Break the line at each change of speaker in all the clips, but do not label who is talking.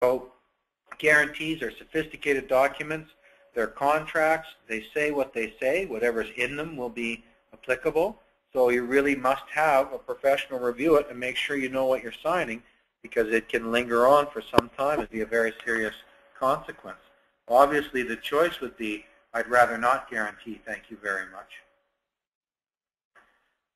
So guarantees are sophisticated documents. They're contracts. They say what they say. Whatever's in them will be applicable. So you really must have a professional review it and make sure you know what you're signing, because it can linger on for some time and be a very serious consequence. Obviously, the choice would be, I'd rather not guarantee, thank you very much.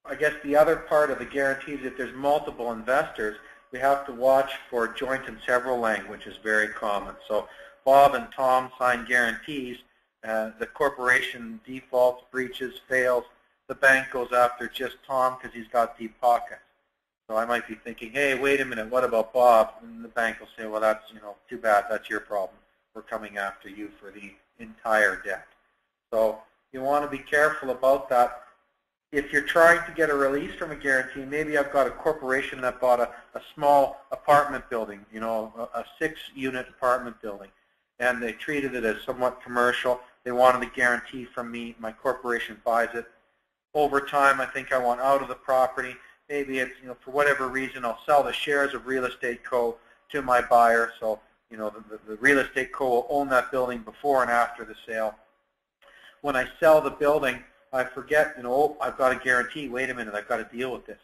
I guess the other part of the guarantees, if there's multiple investors, we have to watch for joint and several language is very common. So Bob and Tom sign guarantees, the corporation defaults, breaches, fails, the bank goes after just Tom because he's got deep pockets. So I might be thinking, hey, wait a minute, what about Bob? And the bank will say, well, that's, too bad, that's your problem. We're coming after you for the entire debt. So you want to be careful about that. If you're trying to get a release from a guarantee, maybe I've got a corporation that bought a small apartment building, a 6-unit apartment building, and they treated it as somewhat commercial. They wanted a guarantee from me. My corporation buys it. Over time, I think I want out of the property. Maybe it's, for whatever reason, I'll sell the shares of Real Estate Co. to my buyer. So, the Real Estate Co. will own that building before and after the sale. When I sell the building, I forget, I've got a guarantee. Wait a minute, I've got to deal with this.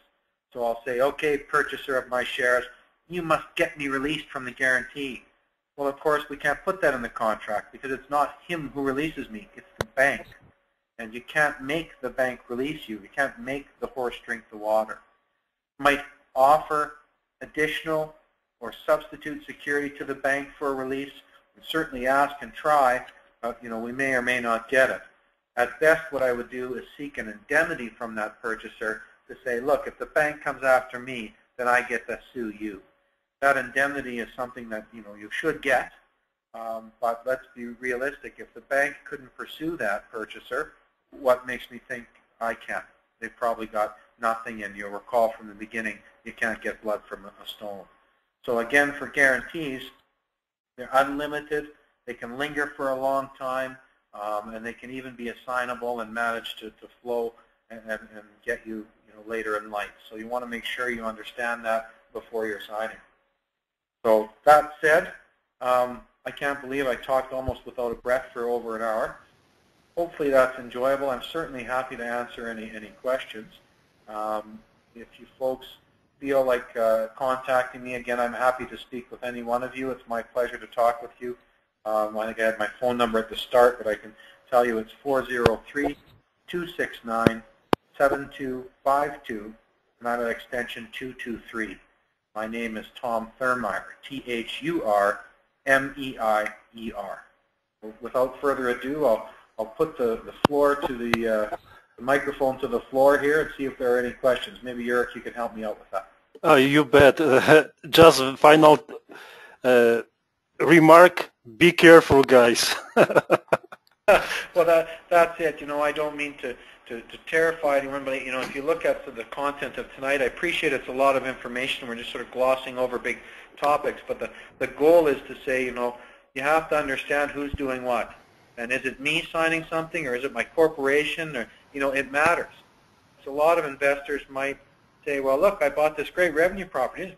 So I'll say, okay, purchaser of my shares, you must get me released from the guarantee. Well, of course, we can't put that in the contract because it's not him who releases me. It's the bank. And you can't make the bank release you. You can't make the horse drink the water. Might offer additional or substitute security to the bank for a release. We certainly ask and try, but we may or may not get it. At best, what I would do is seek an indemnity from that purchaser to say, look, if the bank comes after me, then I get to sue you. That indemnity is something that you should get, but let's be realistic. If the bank couldn't pursue that purchaser, what makes me think I can? They've probably got nothing, and you'll recall from the beginning, you can't get blood from a stone. So again, for guarantees, they're unlimited. They can linger for a long time, and they can even be assignable and manage to flow and get you, later in life. So you want to make sure you understand that before you're signing. So that said, I can't believe I talked almost without a breath for over an hour. Hopefully that's enjoyable. I'm certainly happy to answer any questions. If you folks feel like contacting me again, I'm happy to speak with any one of you. It's my pleasure to talk with you. I think I had my phone number at the start, but I can tell you it's 403-269-7252, and I'm at extension 223. My name is Tom Thurmeier, T-H-U-R-M-E-I-E-R. Without further ado, I'll put the floor to the microphone to the floor here and see if there are any questions. Maybe, Eric, you can help me out with that.
Oh, you bet. Just a final remark, be careful, guys.
Well, that's it. I don't mean to terrify anyone, but if you look at the content of tonight, I appreciate it's a lot of information. We're just sort of glossing over big topics, but the goal is to say, you have to understand who's doing what. And is it me signing something, or is it my corporation? Or it matters. So a lot of investors might say, well, look, I bought this great revenue property.